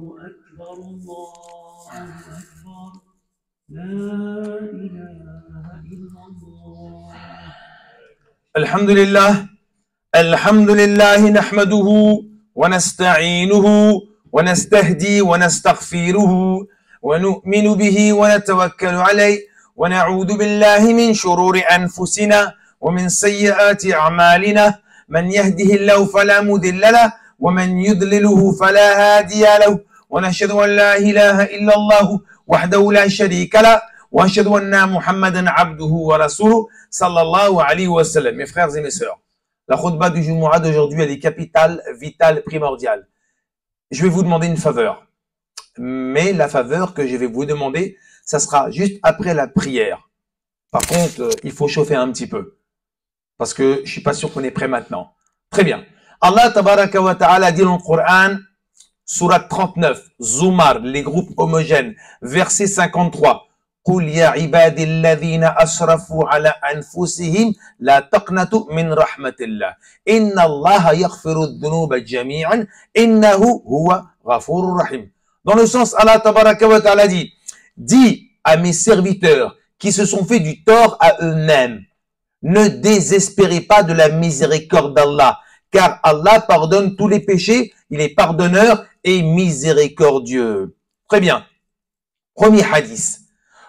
أكبر الله أكبر لا إله إلا الله. الحمد لله نحمده ونستعينه ونستهدي ونستغفره ونؤمن به ونتوكل عليه ونعوذ بالله من شرور أنفسنا ومن سيئات أعمالنا من يهده الله فلا مضل له ومن يضلله فلا هادي له ونشهد أن لا إله إلا الله وحده لا شريك له وأشهد أن محمدا عبده ورسوله صلى الله عليه وسلم. Mes frères et mes sœurs, la khutbah du Jumu'ah d'aujourd'hui, elle est capitale, vitale, primordiale. Je vais vous demander une faveur. Mais la faveur que je vais vous demander, ça sera juste après la prière. Par contre, il faut chauffer un petit peu. Parce que je suis pas sûr qu'on est prêt maintenant. Très bien. Allah tabaraka wa ta'ala dit dans le Coran, Surat 39, Zumar, les groupes homogènes, verset 53. قل يا عبادي الذين أسرفوا على أنفسهم لا تقنطوا من رحمة الله إن الله يغفر الذنوب جميعا إنه هو غفور رحيم. Dans le sens, Allah tabaraka wa ta'ala dit, dis à mes serviteurs qui se sont fait du tort à eux-mêmes, ne désespérez pas de la miséricorde d'Allah, car Allah pardonne tous les péchés, il est pardonneur et miséricordieux. Très bien. Premier hadith.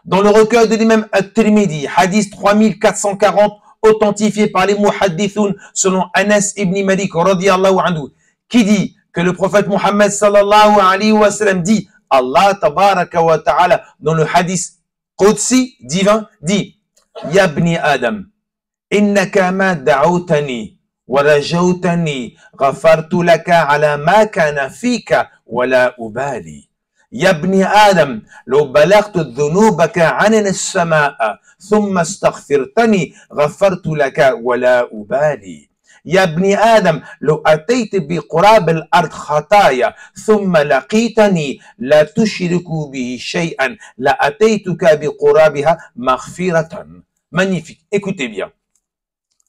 Dans le recueil de l'imam At-Tirmidhi, hadith 3440, authentifié par les muhaddithoun selon Anas ibn Malik radiyallahu anhu, qui dit que le prophète Muhammad sallallahu alayhi wa sallam dit, Allah tabaraka wa ta'ala, dans le hadith Qudsi divin, dit, Ya ibni Adam, innaka ma da'awtani wa rajawtani ghafartu laka ala ma kana fika wa la ubali. يا ابن آدم لو بلغت ذنوبك عنان السماء ثم استغفرتني غفرت لك ولا أبالي. يا ابن آدم لو أتيت بقراب الأرض خطايا ثم لقيتني لا تشرك به شيئا لأتيتك بقرابها مغفرة. Magnifique. Écoutez bien.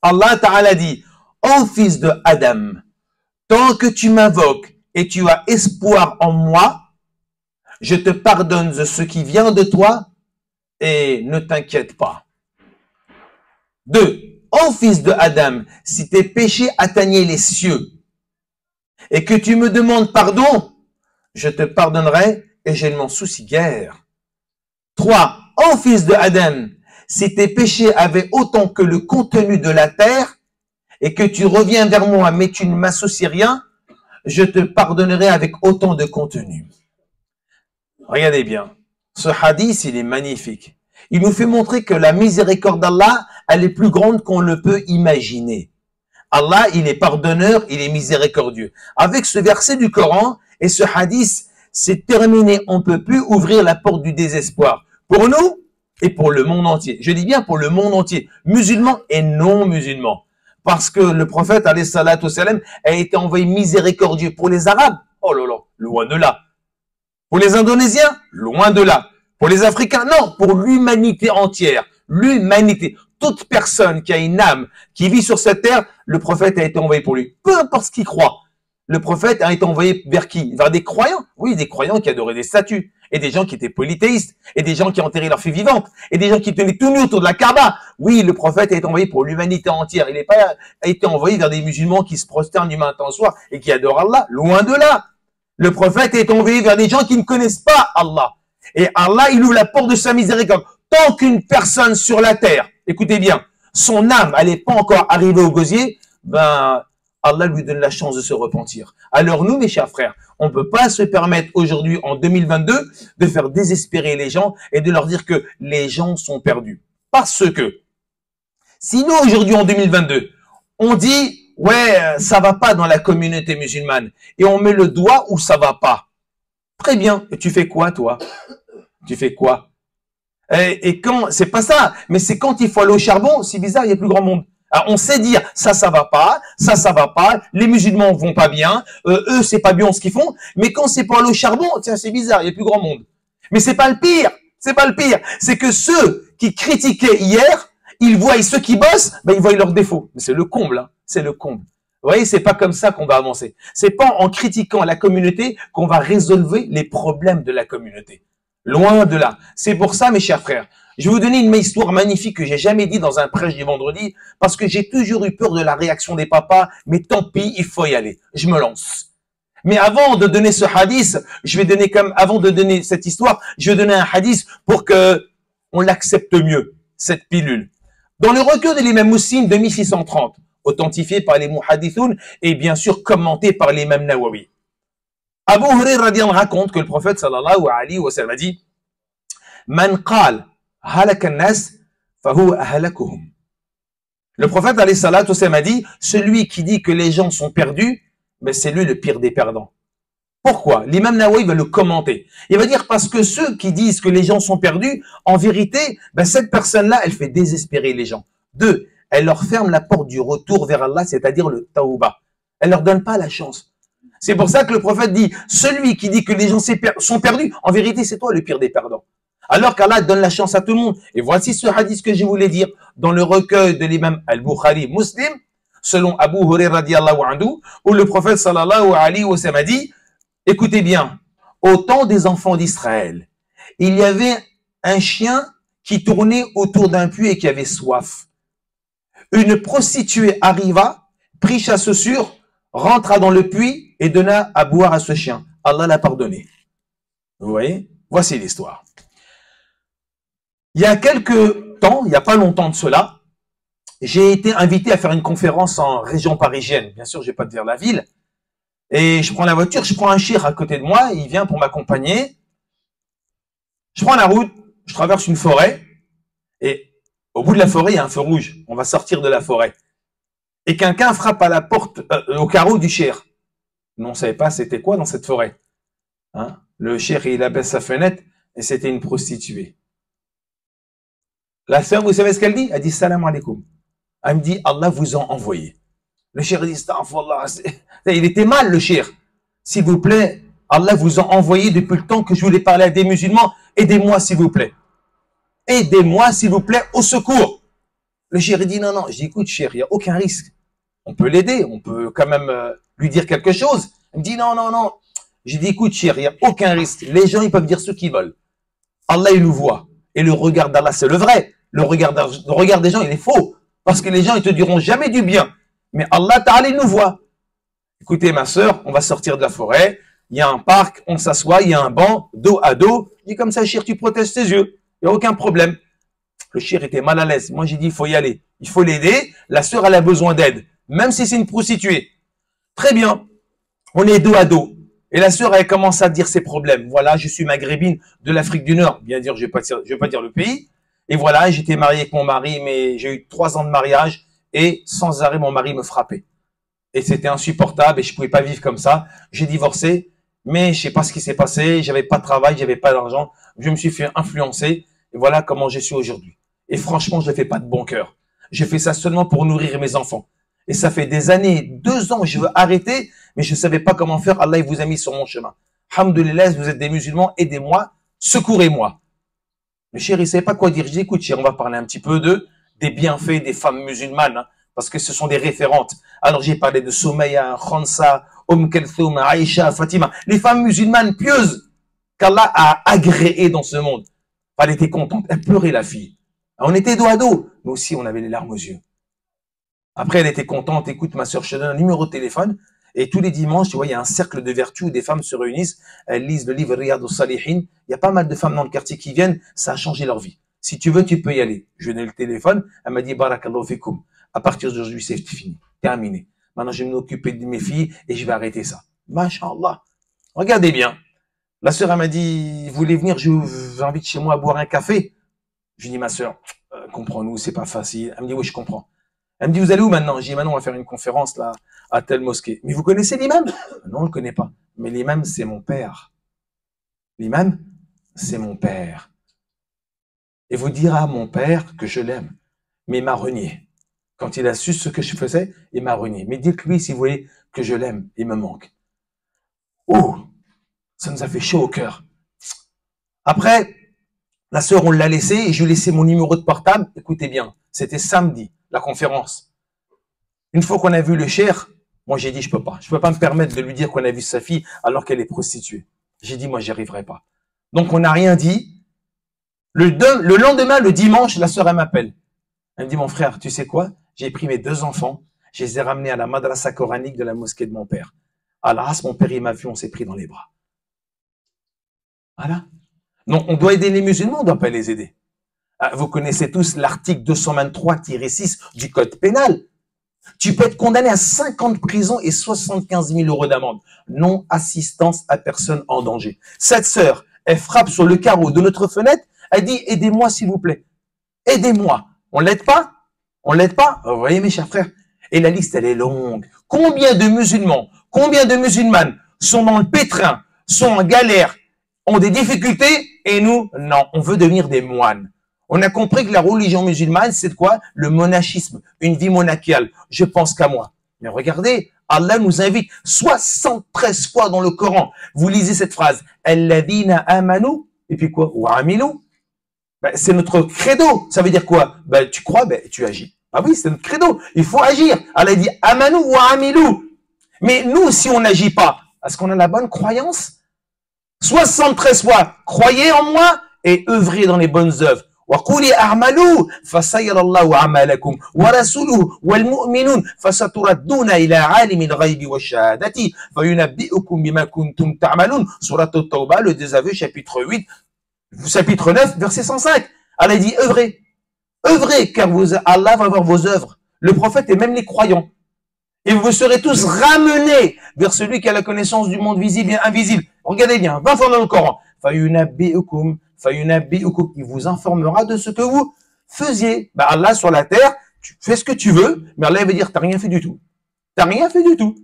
Allah Ta'ala dit, ô fils de Adam, tant que tu m'invoques et tu as espoir en moi, je te pardonne de ce qui vient de toi et ne t'inquiète pas. 2. Ô fils de Adam, si tes péchés atteignaient les cieux et que tu me demandes pardon, je te pardonnerai et je ne m'en soucie guère. 3. Ô fils de Adam, si tes péchés avaient autant que le contenu de la terre et que tu reviens vers moi mais tu ne m'associes rien, je te pardonnerai avec autant de contenu. Regardez bien, ce hadith, il est magnifique. Il nous fait montrer que la miséricorde d'Allah, elle est plus grande qu'on le peut imaginer. Allah, il est pardonneur, il est miséricordieux. Avec ce verset du Coran et ce hadith, c'est terminé. On ne peut plus ouvrir la porte du désespoir. Pour nous et pour le monde entier. Je dis bien pour le monde entier, musulmans et non musulmans. Parce que le prophète, alayhi salatu wassalam, a été envoyé miséricordieux pour les Arabes. Oh là là, loin de là. Pour les Indonésiens, loin de là. Pour les Africains, non, pour l'humanité entière. L'humanité. Toute personne qui a une âme, qui vit sur cette terre, le prophète a été envoyé pour lui. Peu importe ce qu'il croit. Le prophète a été envoyé vers qui? Vers des croyants. Oui, des croyants qui adoraient des statues. Et des gens qui étaient polythéistes. Et des gens qui enterraient leurs filles vivantes. Et des gens qui tenaient tout nus autour de la Kaaba. Oui, le prophète a été envoyé pour l'humanité entière. Il n'a pas été envoyé vers des musulmans qui se prosternent du matin au soir et qui adorent Allah. Loin de là. Le prophète est envoyé vers des gens qui ne connaissent pas Allah. Et Allah, il ouvre la porte de sa miséricorde. Tant qu'une personne sur la terre, écoutez bien, son âme, elle n'est pas encore arrivée au gosier, ben, Allah lui donne la chance de se repentir. Alors nous, mes chers frères, on ne peut pas se permettre aujourd'hui, en 2022, de faire désespérer les gens et de leur dire que les gens sont perdus. Parce que, si nous, aujourd'hui, en 2022, on dit, ouais, ça va pas dans la communauté musulmane. Et on met le doigt où ça va pas. Très bien. Et tu fais quoi, toi? Tu fais quoi? Et quand, c'est pas ça, mais c'est quand il faut aller au charbon, c'est bizarre, il y a plus grand monde. Alors, on sait dire, ça va pas, ça va pas, les musulmans vont pas bien, eux, c'est pas bien ce qu'ils font, mais quand c'est pour aller au charbon, tiens, c'est bizarre, il y a plus grand monde. Mais c'est pas le pire, c'est pas le pire. C'est que ceux qui critiquaient hier, ils voient ceux qui bossent, ben, ils voient leurs défauts. Mais c'est le comble, hein. C'est le comble. Vous voyez, c'est pas comme ça qu'on va avancer. C'est pas en critiquant la communauté qu'on va résoudre les problèmes de la communauté. Loin de là. C'est pour ça, mes chers frères, je vais vous donner une histoire magnifique que j'ai jamais dit dans un prêche du vendredi, parce que j'ai toujours eu peur de la réaction des papas, mais tant pis, il faut y aller. Je me lance. Mais avant de donner ce hadith, avant de donner cette histoire, je vais donner un hadith pour que on l'accepte mieux, cette pilule. Dans le recueil de l'imam Muslim de 1630, authentifié par les muhadithoun et bien sûr commenté par l'imam Nawawi. Abu Hurairah raconte que le prophète sallallahu alayhi wa sallam a dit Man qal halaka an-nas fahuwa ahlakuhum. Le prophète alayhi salatu wa sallam a dit celui qui dit que les gens sont perdus, ben c'est lui le pire des perdants. Pourquoi? L'imam Nawawi va le commenter. Il va dire parce que ceux qui disent que les gens sont perdus, en vérité, ben cette personne-là, elle fait désespérer les gens. 2, elle leur ferme la porte du retour vers Allah, c'est-à-dire le tawbah. Elle leur donne pas la chance. C'est pour ça que le prophète dit, celui qui dit que les gens sont perdus, en vérité, c'est toi le pire des perdants. Alors qu'Allah donne la chance à tout le monde. Et voici ce hadith que je voulais dire dans le recueil de l'imam Al-Bukhari Muslim, selon Abu Hurairah radiyallahu anhu, où le prophète sallallahu alayhi wa sallam a dit, écoutez bien, au temps des enfants d'Israël, il y avait un chien qui tournait autour d'un puits et qui avait soif. Une prostituée arriva, prit chasseur, rentra dans le puits et donna à boire à ce chien. Allah l'a pardonné. Vous voyez? Voici l'histoire. Il y a quelques temps, il n'y a pas longtemps de cela, j'ai été invité à faire une conférence en région parisienne. Bien sûr, je ne vais pas te dire la ville. Et je prends la voiture, je prends un chir à côté de moi, il vient pour m'accompagner. Je prends la route, je traverse une forêt, et au bout de la forêt, il y a un feu rouge. On va sortir de la forêt. Et quelqu'un frappe à la porte, au carreau du chir. Nous, on ne savait pas c'était quoi dans cette forêt. Hein? Le chir, il abaisse sa fenêtre, et c'était une prostituée. La sœur, vous savez ce qu'elle dit? Elle dit salam alaikum. Elle me dit, Allah vous a envoyé. Le chir dit, astaghfirullah. Il était mal, le chir. S'il vous plaît, Allah vous a envoyé depuis le temps que je voulais parler à des musulmans. Aidez-moi, s'il vous plaît. Aidez-moi, s'il vous plaît, au secours. Le chir dit, non, non. Je dis, écoute, chir, il n'y a aucun risque. On peut l'aider, on peut quand même lui dire quelque chose. Il me dit, non, non, non. J'ai dit, écoute, chir, il n'y a aucun risque. Les gens, ils peuvent dire ce qu'ils veulent. Allah, il nous voit. Et le regard d'Allah, c'est le vrai. Le regard des gens, il est faux. Parce que les gens, ils te diront jamais du bien. Mais Allah Ta'ala, il nous voit. Écoutez, ma sœur, on va sortir de la forêt. Il y a un parc, on s'assoit, il y a un banc, dos à dos. Je dis comme ça, chir, tu protèges tes yeux. Il n'y a aucun problème. Le chir était mal à l'aise. Moi, j'ai dit, il faut y aller. Il faut l'aider. La sœur, elle a besoin d'aide. Même si c'est une prostituée. Très bien. On est dos à dos. Et la sœur, elle commence à dire ses problèmes. Voilà, je suis maghrébine de l'Afrique du Nord. Bien dire, je vais pas dire le pays. Et voilà, j'étais marié avec mon mari, mais j'ai eu 3 ans de mariage. Et sans arrêt, mon mari me frappait. Et c'était insupportable et je pouvais pas vivre comme ça. J'ai divorcé, mais je sais pas ce qui s'est passé. J'avais pas de travail, j'avais pas d'argent. Je me suis fait influencer et voilà comment je suis aujourd'hui. Et franchement, je ne fais pas de bon cœur. Je fais ça seulement pour nourrir mes enfants. Et ça fait des années, 2 ans, je veux arrêter, mais je savais pas comment faire. Allah, il vous a mis sur mon chemin. Alhamdoulilah, vous êtes des musulmans, aidez-moi, secourez-moi. Le chéri, il savait pas quoi dire. Je dis, écoute, chéri, on va parler un petit peu des bienfaits des femmes musulmanes, hein, parce que ce sont des référentes. Alors, j'ai parlé de Soumaïa, Khansa, Kalthoum, Aïcha, Fatima, les femmes musulmanes pieuses qu'Allah a agréées dans ce monde. Elle était contente, elle pleurait, la fille. On était dos à dos. Nous aussi, on avait les larmes aux yeux. Après, elle était contente. Écoute, ma sœur, je te donne un numéro de téléphone. Et tous les dimanches, tu vois, il y a un cercle de vertu où des femmes se réunissent. Elles lisent le livre Riyad al-Salihin. Il y a pas mal de femmes dans le quartier qui viennent. Ça a changé leur vie. Si tu veux, tu peux y aller. Je lui ai donné le téléphone. Elle m'a dit, Barakallahu fikum. À partir d'aujourd'hui, c'est fini. Terminé. Maintenant, je vais m'occuper de mes filles et je vais arrêter ça. Masha'Allah. Regardez bien. La sœur, elle m'a dit, vous voulez venir, je vous invite chez moi à boire un café. Je lui dis, ma sœur, comprends-nous, c'est pas facile. Elle me dit, oui, je comprends. Elle me dit, vous allez où maintenant? J'ai dit, maintenant, on va faire une conférence là, à telle mosquée. Mais vous connaissez l'imam? Non, on le connaît pas. Mais l'imam, c'est mon père. L'imam, c'est mon père. Et vous dira à mon père que je l'aime. Mais il m'a renié. Quand il a su ce que je faisais, il m'a renié. Mais dites-lui, si vous voulez, que je l'aime, il me manque. Oh, ça nous a fait chaud au cœur. Après, la sœur, on l'a laissé et je lui ai laissé mon numéro de portable. Écoutez bien, c'était samedi, la conférence. Une fois qu'on a vu le cher, Moi, j'ai dit, je peux pas. Je peux pas me permettre de lui dire qu'on a vu sa fille alors qu'elle est prostituée. J'ai dit, moi, j'y arriverai pas. Donc, on n'a rien dit. Le lendemain, le dimanche, la sœur, elle m'appelle. Elle me dit, mon frère, tu sais quoi? J'ai pris mes 2 enfants. Je les ai ramenés à la madrasa coranique de la mosquée de mon père. À l'As, mon père, il m'a vu, on s'est pris dans les bras. Voilà. Donc, on doit aider les musulmans, on ne doit pas les aider. Vous connaissez tous l'article 223-6 du Code pénal. Tu peux être condamné à 5 ans de prison et 75 000 € d'amende. Non-assistance à personne en danger. Cette sœur, elle frappe sur le carreau de notre fenêtre, elle dit, aidez-moi s'il vous plaît. Aidez-moi. On l'aide pas? On l'aide pas? Vous voyez mes chers frères? Et la liste, elle est longue. Combien de musulmans, combien de musulmanes sont dans le pétrin, sont en galère, ont des difficultés, et nous, non, on veut devenir des moines. On a compris que la religion musulmane, c'est quoi? Le monachisme, une vie monacale. Je pense qu'à moi. Mais regardez, Allah nous invite 73 fois dans le Coran. Vous lisez cette phrase. Alladhina amanu, et puis quoi? Wa amilu. Ben, c'est notre credo. Ça veut dire quoi? Ben, tu crois, ben, tu agis. Ah oui, c'est notre credo. Il faut agir. Allah dit amanu wa amilu. Mais nous, si on n'agit pas, est-ce qu'on a la bonne croyance? 73 fois, croyez en moi et œuvrez dans les bonnes œuvres. وقولي اعملوا فسيرى الله اعمالكم ورسوله والمؤمنون فستردون الى عالم الغيب والشهاده فينبئكم بما كنتم تعملون. Sourate At-Tawbah, le désaveu, chapitre 8, chapitre 9, verset 105. Allah dit œuvrez, œuvrez, car Allah va voir vos œuvres. Le prophète et même les croyants. Et vous serez tous ramenés vers celui qui a la connaissance du monde visible et invisible. Regardez bien, 20 fois dans le Coran. Il vous informera de ce que vous faisiez. Ben Allah sur la terre, tu fais ce que tu veux, mais Allah veut dire, t'as rien fait du tout. T'as rien fait du tout.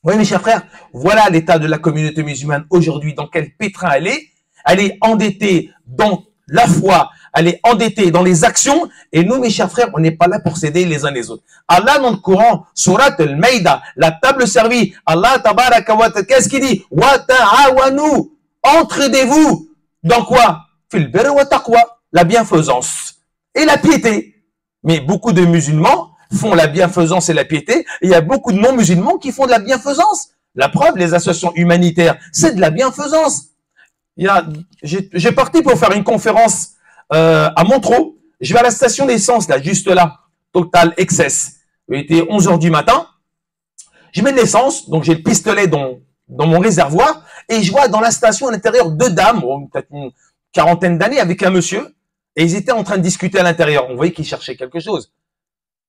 Oui, mes chers frères, voilà l'état de la communauté musulmane aujourd'hui, dans quel pétrin elle est. Elle est endettée dans la foi, elle est endettée dans les actions, et nous, mes chers frères, on n'est pas là pour s'aider les uns les autres. Allah, dans le Coran, Surat al-Maïda, la table servie, Allah, tabaraka wa ta'ala, qu'est-ce qu'il dit? Wa ta'awanu, entraidez-vous. Dans quoi? Fil birri wa taqwa, la bienfaisance et la piété. Mais beaucoup de musulmans font la bienfaisance et la piété, et il y a beaucoup de non-musulmans qui font de la bienfaisance. La preuve, les associations humanitaires, c'est de la bienfaisance. J'ai parti pour faire une conférence à Montreux. Je vais à la station d'essence, là, juste là, Total Excess. Il était 11 h du matin. Je mets de l'essence, donc j'ai le pistolet dans mon réservoir, et je vois dans la station à l'intérieur 2 dames, peut-être une quarantaine d'années, avec un monsieur, et ils étaient en train de discuter à l'intérieur. On voyait qu'ils cherchaient quelque chose.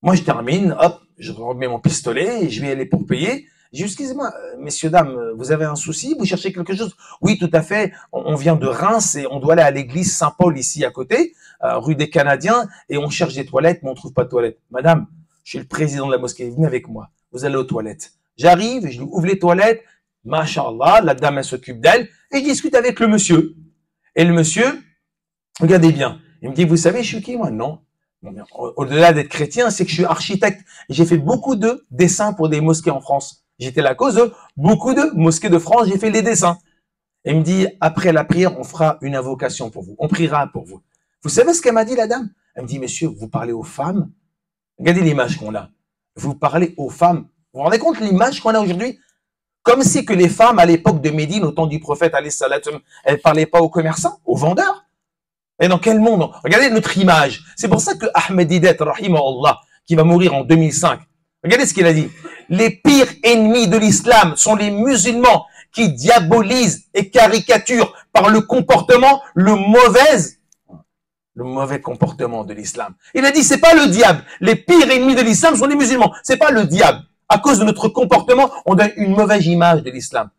Moi, je termine, hop, je remets mon pistolet, et je vais aller pour payer. Je dis, excusez-moi, messieurs, dames, vous avez un souci? Vous cherchez quelque chose? Oui, tout à fait. On vient de Reims et on doit aller à l'église Saint-Paul ici à côté, rue des Canadiens, et on cherche des toilettes, mais on trouve pas de toilettes. Madame, je suis le président de la mosquée, venez avec moi. Vous allez aux toilettes. J'arrive, je lui ouvre les toilettes. Masha'Allah, la dame, elle s'occupe d'elle, et je discute avec le monsieur. Et le monsieur, regardez bien, il me dit, vous savez, je suis qui, moi? Non. Au-delà d'être chrétien, c'est que je suis architecte. J'ai fait beaucoup de dessins pour des mosquées en France. J'étais la cause de beaucoup de mosquées de France, j'ai fait les dessins. Et il me dit, après la prière, on fera une invocation pour vous. On priera pour vous. Vous savez ce qu'elle m'a dit, la dame? Elle me dit, monsieur, vous parlez aux femmes? Regardez l'image qu'on a. Vous parlez aux femmes. Vous vous rendez compte l'image qu'on a aujourd'hui? Comme si que les femmes, à l'époque de Médine, au temps du prophète, elles parlaient pas aux commerçants, aux vendeurs. Et dans quel monde? Regardez notre image. C'est pour ça que Ahmed Didet, rahimahullah, qui va mourir en 2005, regardez ce qu'il a dit. Les pires ennemis de l'islam sont les musulmans qui diabolisent et caricaturent par le comportement, le mauvais comportement de l'islam. Il a dit, c'est pas le diable. Les pires ennemis de l'islam sont les musulmans. C'est pas le diable. À cause de notre comportement, on donne une mauvaise image de l'islam.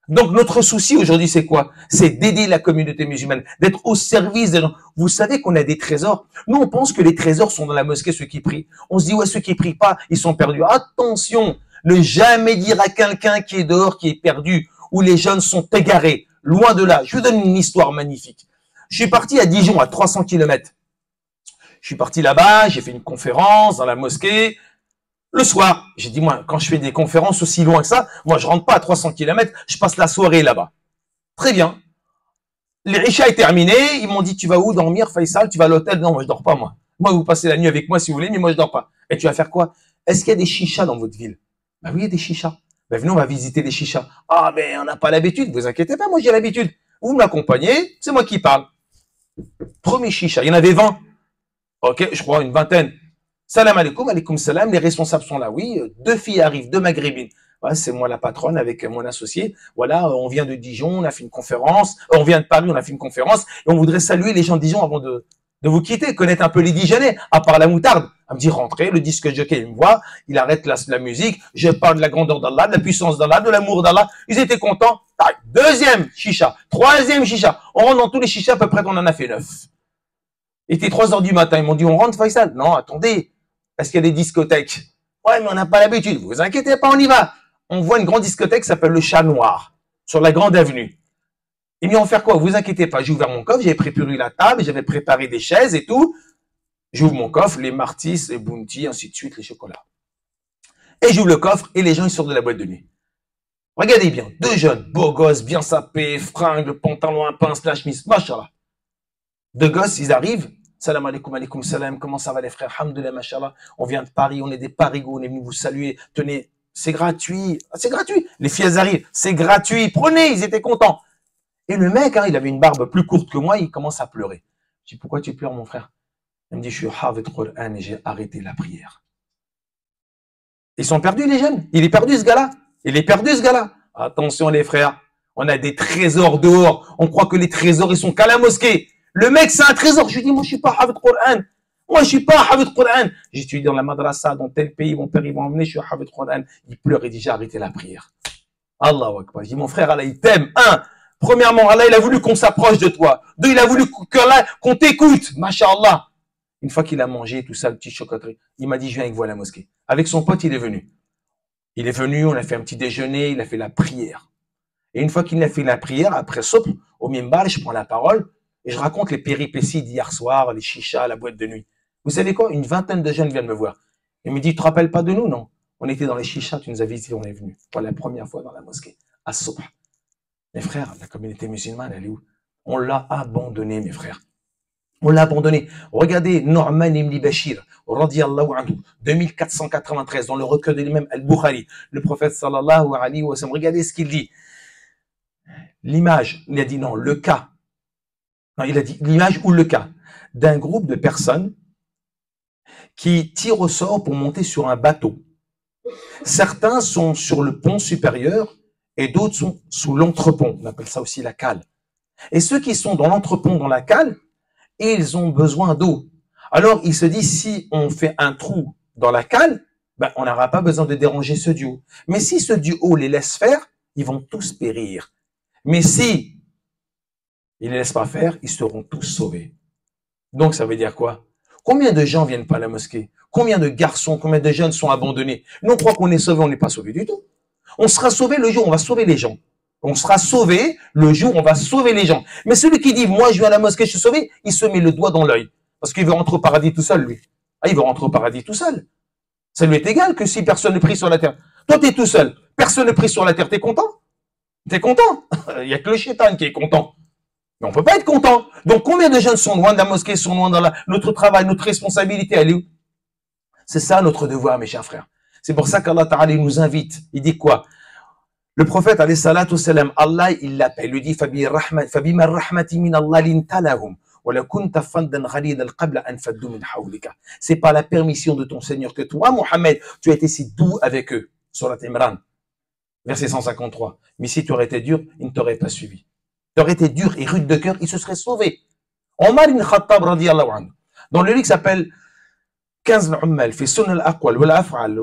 Donc, notre souci aujourd'hui, c'est quoi? C'est d'aider la communauté musulmane, d'être au service des gens. Vous savez qu'on a des trésors. Nous, on pense que les trésors sont dans la mosquée, ceux qui prient. On se dit, ouais, ceux qui prient pas, ils sont perdus. Attention, ne jamais dire à quelqu'un qui est dehors, qui est perdu, où les jeunes sont égarés. Loin de là. Je vous donne une histoire magnifique. Je suis parti à Dijon, à 300 km. Je suis parti là-bas, j'ai fait une conférence dans la mosquée. Le soir, j'ai dit, moi, quand je fais des conférences aussi loin que ça, moi, je rentre pas à 300 km, je passe la soirée là-bas. Très bien. L'Isha est terminé, ils m'ont dit, tu vas où dormir, Faisal? Tu vas à l'hôtel? Non, moi, je dors pas, moi. Moi, vous passez la nuit avec moi si vous voulez, mais moi, je dors pas. Et tu vas faire quoi? Est-ce qu'il y a des chichas dans votre ville? Bah oui, il y a des chichas. Ben venez, on va visiter les chichas. Ah, mais on n'a pas l'habitude. Vous inquiétez pas, moi j'ai l'habitude. Vous m'accompagnez, c'est moi qui parle. Premier chicha, il y en avait 20. Ok, je crois une vingtaine. Salam alaikum, alaikum salam, les responsables sont là. Oui, 2 filles arrivent, 2 maghrébines. Ouais, c'est moi la patronne avec mon associé. Voilà, on vient de Dijon, on a fait une conférence. On vient de Paris, on a fait une conférence. Et on voudrait saluer les gens de Dijon avant de vous quitter, connaître un peu les Dijonnais, à part la moutarde. Elle me dit, rentrez, le disque jockey, il me voit, il arrête la musique, je parle de la grandeur d'Allah, de la puissance d'Allah, de l'amour d'Allah. Ils étaient contents. Tac, 2e chicha, 3e chicha. On rentre dans tous les chichas, à peu près, on en a fait 9. Il était 3 heures du matin, ils m'ont dit, on rentre, Faisal? Non, attendez, parce qu'il y a des discothèques. Ouais, mais on n'a pas l'habitude, vous inquiétez pas, on y va. On voit une grande discothèque qui s'appelle le Chat Noir, sur la grande avenue. Ils m'ont dit, on va faire quoi? Vous inquiétez pas, j'ai ouvert mon coffre, j'avais préparé la table, j'avais préparé des chaises et tout. J'ouvre mon coffre, les Martis, les Bounty, ainsi de suite, les chocolats. Et j'ouvre le coffre et les gens, ils sortent de la boîte de nuit. Regardez bien, 2 jeunes, beaux gosses, bien sapés, fringues, le pantalon, un pince, la chemise, machallah. 2 gosses, ils arrivent. Salam alaikum, alaikum salam. Comment ça va les frères? Alhamdoulilah, machallah. On vient de Paris, on est des Parigots, on est venu vous saluer. Tenez, c'est gratuit. C'est gratuit. Les filles, elles arrivent. C'est gratuit. Prenez, ils étaient contents. Et le mec, hein, il avait une barbe plus courte que moi, il commence à pleurer. Je dis, pourquoi tu pleures, mon frère? Il me dit, je suis Hafid Qur'an et j'ai arrêté la prière. Ils sont perdus, les jeunes. Il est perdu, ce gars-là. Il est perdu, ce gars-là. Attention, les frères. On a des trésors dehors. On croit que les trésors, ils sont qu'à la mosquée. Le mec, c'est un trésor. Je lui dis, moi, je suis pas Hafid Qur'an. Moi, je suis pas Hafid Qur'an. J'étudie dans la madrasa, dans tel pays. Mon père, ils vont emmener, je suis Hafid Qur'an. Il pleure et dit, j'ai arrêté la prière. Allahu Akbar. Je dis, mon frère, Allah, il t'aime. Premièrement, Allah, il a voulu qu'on s'approche de toi. 2, il a voulu qu'on t'écoute. Masha'Allah. Une fois qu'il a mangé tout ça, le petit chocoterie, il m'a dit, je viens avec vous à la mosquée. Avec son pote, il est venu. Il est venu, on a fait un petit déjeuner, il a fait la prière. Et une fois qu'il a fait la prière, après soupe, au mimbar, je prends la parole et je raconte les péripéties d'hier soir, les chichas, la boîte de nuit. Vous savez quoi? Une vingtaine de jeunes viennent me voir. Ils me disent, tu te rappelles pas de nous? Non. On était dans les chichas, tu nous as visités, on est venu. Pour la première fois dans la mosquée, à Soup. Mes frères, la communauté musulmane, elle est où? On l'a abandonné, mes frères. On l'a abandonné. Regardez Norman ibn Bashir, radiyallahu anhu, 2493, dans le recueil de l'imam al-Bukhari, le prophète sallallahu alayhi wa sallam. Regardez ce qu'il dit. L'image, il a dit non, le cas. Non, il a dit l'image ou le cas d'un groupe de personnes qui tirent au sort pour monter sur un bateau. Certains sont sur le pont supérieur et d'autres sont sous l'entrepont. On appelle ça aussi la cale. Et ceux qui sont dans l'entrepont, dans la cale, ils ont besoin d'eau. Alors, il se dit, si on fait un trou dans la cale, ben, on n'aura pas besoin de déranger ceux du haut. Mais si ceux du haut les laissent faire, ils vont tous périr. Mais si ils ne laissent pas faire, ils seront tous sauvés. Donc, ça veut dire quoi? Combien de gens viennent pas à la mosquée? Combien de garçons, combien de jeunes sont abandonnés? Nous, on croit qu'on est sauvé, on n'est pas sauvé du tout. On sera sauvé le jour où on va sauver les gens. On sera sauvé le jour où on va sauver les gens. Mais celui qui dit, moi, je vais à la mosquée, je suis sauvé, il se met le doigt dans l'œil. Parce qu'il veut rentrer au paradis tout seul, lui. Ah, il veut rentrer au paradis tout seul. Ça lui est égal que si personne ne prie sur la terre. Toi, t'es tout seul. Personne ne prie sur la terre. T'es content? T'es content? Il y a que le shaitan qui est content. Mais on peut pas être content. Donc, combien de jeunes sont loin de la mosquée, sont loin dans notre travail, notre responsabilité, elle est où? C'est ça notre devoir, mes chers frères. C'est pour ça qu'Allah Ta'ala nous invite. Il dit quoi? Le prophète, alayhi salatu salam, Allah, il l'appelle, il lui dit, فَبِمَا الرَّحْمَةِ مِنَ اللَّهِ لِنْتَ لَهُمْ وَلَكُنْتَ فَضًّا غَلِيظَ الْقَلْبِ أَنْفَضُّوا مِنْ حَوْلِكَ. C'est par la permission de ton Seigneur que toi, Mohammed, tu as été si doux avec eux. Surat Imran, verset 153. Mais si tu aurais été dur, ils ne t'auraient pas suivi. Tu aurais été dur et rude de cœur, ils se seraient sauvés. Omar ibn Khattab, radiyallahu anhu, dans le livre qui s'appelle 15 العمال في سنن الأقوال والأفعال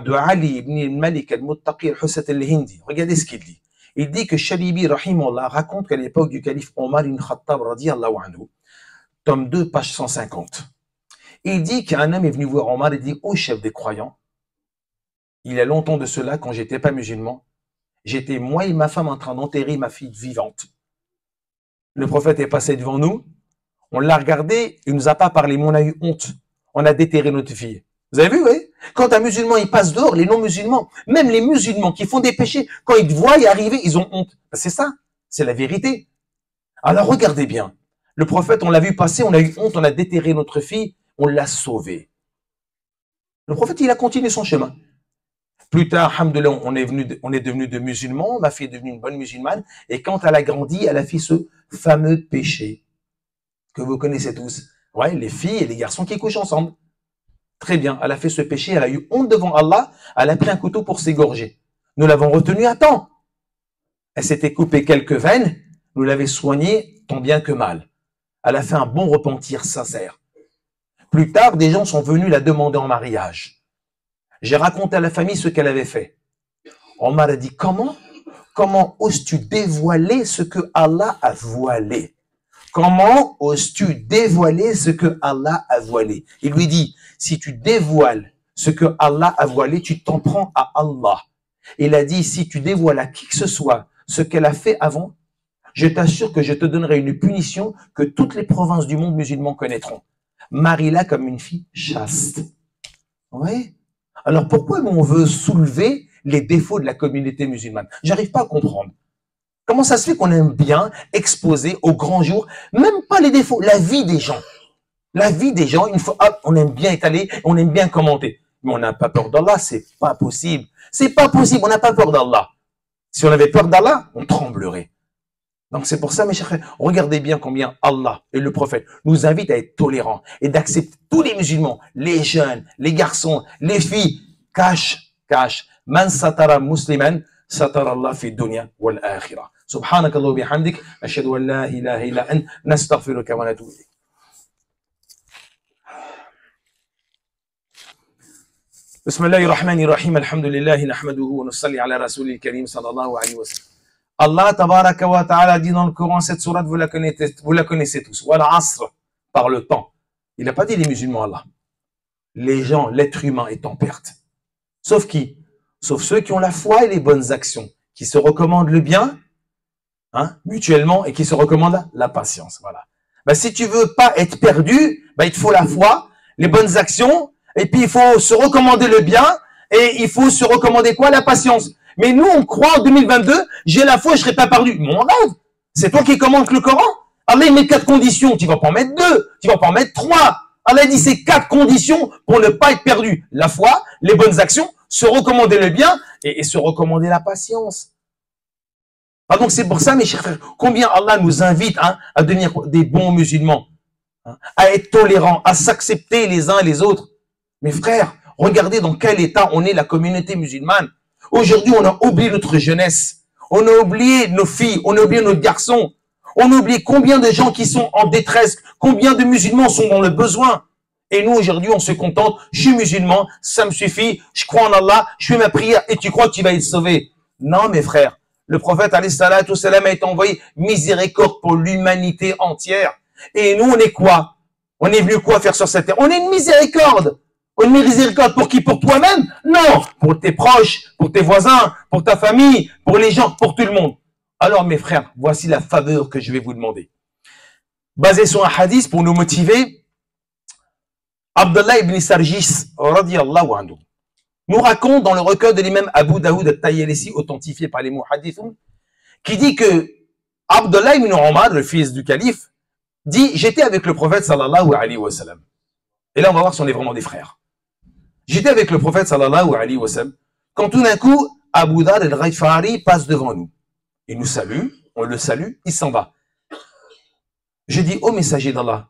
de Ali ibn al-Malik al-Muttaqi al-Husat al-Hindi. Regardez ce qu'il dit. Il dit que Shalibi, rahimahullah, raconte qu'à l'époque du calife Omar ibn Khattab, radiyallahu anhu, tome 2, page 150, il dit qu'un homme est venu voir Omar et dit, ô chef des croyants, il y a longtemps de cela, quand j'étais pas musulman, j'étais moi et ma femme en train d'enterrer ma fille vivante. Le prophète est passé devant nous, on l'a regardé, il nous a pas parlé, mais on a eu honte. On a déterré notre fille. Vous avez vu, oui? Quand un musulman, il passe dehors, les non-musulmans, même les musulmans qui font des péchés, quand ils te voient y arriver, ils ont honte. C'est ça. C'est la vérité. Alors, regardez bien. Le prophète, on l'a vu passer, on a eu honte, on a déterré notre fille, on l'a sauvée. Le prophète, il a continué son chemin. Plus tard, alhamdoulilah, on est devenu de musulmans, ma fille est devenue une bonne musulmane, et quand elle a grandi, elle a fait ce fameux péché que vous connaissez tous. Ouais, les filles et les garçons qui couchent ensemble. Très bien, elle a fait ce péché, elle a eu honte devant Allah, elle a pris un couteau pour s'égorger. Nous l'avons retenue à temps. Elle s'était coupée quelques veines, nous l'avons soignée tant bien que mal. Elle a fait un bon repentir sincère. Plus tard, des gens sont venus la demander en mariage. J'ai raconté à la famille ce qu'elle avait fait. On m'a dit, comment oses-tu dévoiler ce que Allah a voilé? Comment oses-tu dévoiler ce que Allah a voilé? Il lui dit, si tu dévoiles ce que Allah a voilé, tu t'en prends à Allah. Il a dit, si tu dévoiles à qui que ce soit ce qu'elle a fait avant, je t'assure que je te donnerai une punition que toutes les provinces du monde musulman connaîtront. Marie-la comme une fille chaste. Oui. Alors pourquoi on veut soulever les défauts de la communauté musulmane? J'arrive pas à comprendre. Comment ça se fait qu'on aime bien exposer au grand jour, même pas les défauts, la vie des gens. La vie des gens, une fois, hop, on aime bien étaler, on aime bien commenter. Mais on n'a pas peur d'Allah, c'est pas possible. C'est pas possible, on n'a pas peur d'Allah. Si on avait peur d'Allah, on tremblerait. Donc c'est pour ça, mes chers frères, regardez bien combien Allah et le prophète nous invitent à être tolérants et d'accepter tous les musulmans, les jeunes, les garçons, les filles. Cache. Man satara musliman, satara Allah fi dunya wal akhirah. Subhanakallah wa bihamdik, ashhadu an la ilaha illa ant, nastaghfiruka wa natubu ilayk. بسم الله الرحمن الرحيم الحمد لله نحمده ونصلي على رسول الكريم صلى الله عليه وسلم. Allah tabaraka wa ta'ala dit dans le Coran, cette sourate, vous la connaissez tous. Wal asr, par le temps. Il n'a pas dit les musulmans, Allah. Les gens, l'être humain est en perte. Sauf qui? Sauf ceux qui ont la foi et les bonnes actions, qui se recommandent le bien, mutuellement, et qui se recommandent la patience. Voilà. Ben, si tu veux pas être perdu, ben, il te faut la foi, les bonnes actions, et puis il faut se recommander le bien, et il faut se recommander quoi? La patience. Mais nous, on croit en 2022, j'ai la foi, je serai pas perdu. Mon rêve, c'est toi qui commandes le Coran. Allah, il met 4 conditions, tu vas pas en mettre 2, tu vas pas en mettre 3. Allah dit c'est 4 conditions pour ne pas être perdu. La foi, les bonnes actions, se recommander le bien, et se recommander la patience. Ah, donc c'est pour ça, mes chers frères, combien Allah nous invite à devenir des bons musulmans, à être tolérants, à s'accepter les uns et les autres. Mes frères, regardez dans quel état on est la communauté musulmane. Aujourd'hui, on a oublié notre jeunesse. On a oublié nos filles, on a oublié nos garçons. On a oublié combien de gens qui sont en détresse, combien de musulmans sont dans le besoin. Et nous, aujourd'hui, on se contente, je suis musulman, ça me suffit, je crois en Allah, je fais ma prière et tu crois que tu vas être sauvé. Non, mes frères, le prophète, alayhi salatu wassalam, a été envoyé miséricorde pour l'humanité entière. Et nous, on est quoi? On est venu quoi faire sur cette terre? On est une miséricorde. Une miséricorde pour qui? Pour toi-même? Non, pour tes proches, pour tes voisins, pour ta famille, pour les gens, pour tout le monde. Alors mes frères, voici la faveur que je vais vous demander. Basé sur un hadith pour nous motiver, Abdullah ibn Sarjis, radiyallahu anhu, nous raconte dans le recueil de l'imam Abu Daoud al-Tayalisi, authentifié par les muhaddithun, qui dit que Abdullah ibn Omar, le fils du calife, dit, j'étais avec le prophète sallallahu alayhi wa sallam. Et là, on va voir si on est vraiment des frères. J'étais avec le prophète sallallahu alayhi wa sallam, quand tout d'un coup, Abu Dhar al-Ghifari passe devant nous. Il nous salue, on le salue, il s'en va. Je dis, ô messager d'Allah,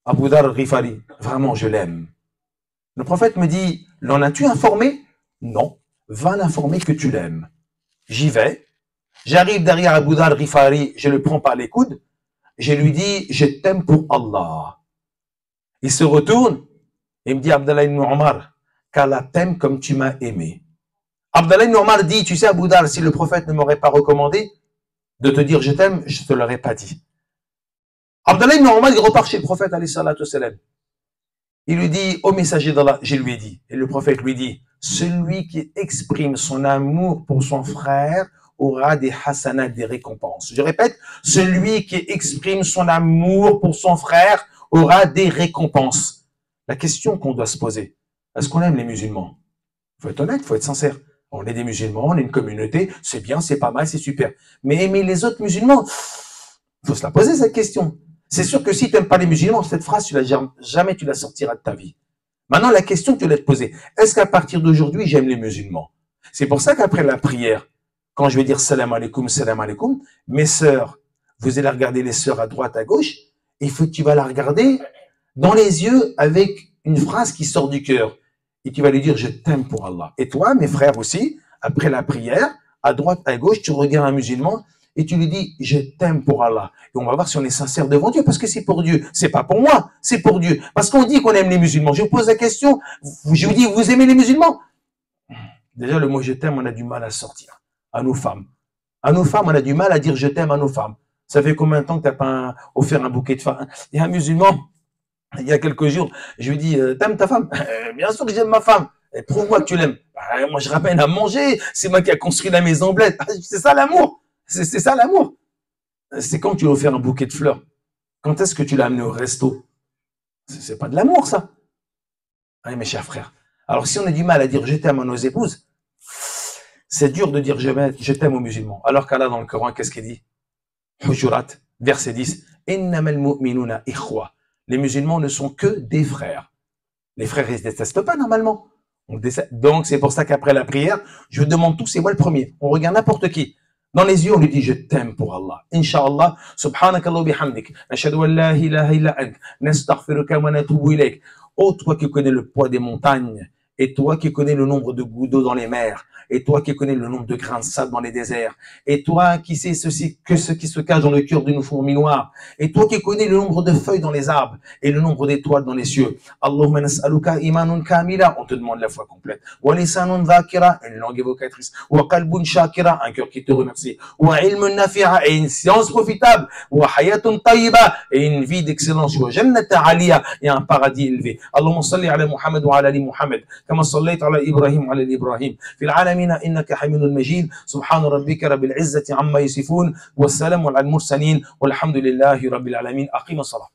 Abu Dhar al-Ghifari, vraiment je l'aime. Le prophète me dit, l'en as-tu informé? Non, va l'informer que tu l'aimes. J'y vais, j'arrive derrière Abu Dhar al-Ghifari, je le prends par les coudes, je lui dis, je t'aime pour Allah. Il se retourne et me dit, Abdallah ibn Omar, qu'Allah t'aime comme tu m'as aimé. Abdallah ibn Omar dit, tu sais Abu Dhar, si le prophète ne m'aurait pas recommandé de te dire je t'aime, je ne te l'aurais pas dit. Abdallah ibn Omar, il repart chez le prophète, alayhi salatu wassalam. Il lui dit, ô messager d'Allah, je lui ai dit. Et le prophète lui dit, celui qui exprime son amour pour son frère aura des hasanats, des récompenses. Je répète, celui qui exprime son amour pour son frère aura des récompenses. La question qu'on doit se poser, est-ce qu'on aime les musulmans? Il faut être honnête, il faut être sincère. On est des musulmans, on est une communauté, c'est bien, c'est pas mal, c'est super. Mais aimer les autres musulmans, il faut se la poser cette question. C'est sûr que si tu n'aimes pas les musulmans, cette phrase, jamais tu la sortiras de ta vie. Maintenant, la question que tu dois te poser, est-ce qu'à partir d'aujourd'hui, j'aime les musulmans? C'est pour ça qu'après la prière, quand je vais dire salam alaikum, mes sœurs, vous allez regarder les sœurs à droite, à gauche, et tu vas la regarder dans les yeux avec une phrase qui sort du cœur. Et tu vas lui dire, je t'aime pour Allah. Et toi, mes frères aussi, après la prière, à droite, à gauche, tu regardes un musulman et tu lui dis, je t'aime pour Allah. Et on va voir si on est sincère devant Dieu, parce que c'est pour Dieu. C'est pas pour moi, c'est pour Dieu. Parce qu'on dit qu'on aime les musulmans. Je vous pose la question, je vous dis, vous aimez les musulmans? Déjà, le mot je t'aime, on a du mal à sortir. À nos femmes. À nos femmes, on a du mal à dire je t'aime à nos femmes. Ça fait combien de temps que t'as pas offert un bouquet de fleurs? Il y a un musulman, il y a quelques jours, je lui dis, t'aimes ta femme? Bien sûr que j'aime ma femme. Et prouve-moi que tu l'aimes. Moi, je ramène à manger. C'est moi qui a construit la maison blette. C'est ça l'amour. C'est ça l'amour. C'est quand tu lui as offert un bouquet de fleurs. Quand est-ce que tu l'as amené au resto? C'est pas de l'amour, ça. Allez, mes chers frères. Alors, si on a du mal à dire je t'aime à nos épouses, c'est dur de dire je t'aime aux musulmans. Alors qu'Allah, dans le Coran, qu'est-ce qu'il dit? Hujurat, verset 10. Innamal mu'minuna ikhwa. Les musulmans ne sont que des frères. Les frères, ils ne se détestent pas normalement. Donc, c'est pour ça qu'après la prière, je demande tout, c'est moi le premier. On regarde n'importe qui. Dans les yeux, on lui dit, je t'aime pour Allah. Inch'Allah, subhanakallah bihamdik, nashhadu an la ilaha illa ant, nastaghfiruka wa natubu ilayk. Oh, toi qui connais le poids des montagnes, et toi qui connais le nombre de gouttes d'eau dans les mers, et toi qui connais le nombre de grains de sable dans les déserts, et toi qui sais ce qui se cache dans le cœur d'une fourmi noire, et toi qui connais le nombre de feuilles dans les arbres, et le nombre d'étoiles dans les cieux. Allahumma nas'aluka imanun kamila, on te demande la foi complète. Wa lisanun dhakira, une langue évocatrice. Wa qalbun shakira, un cœur qui te remercie. Wa ilmun nafi'a, et une science profitable. Wa hayatun tayyiba, et une vie d'excellence. Wa jannata aliya, et un paradis élevé. Allahumma salli ala Muhammad wa ala ali Muhammad, kama sallayta ala Ibrahim wa ala ali Ibrahim. Fil alamin إنك حميد مجيد سبحان ربك رب العزة عما يصفون والسلام على المرسلين والحمد لله رب العالمين أقيم الصلاة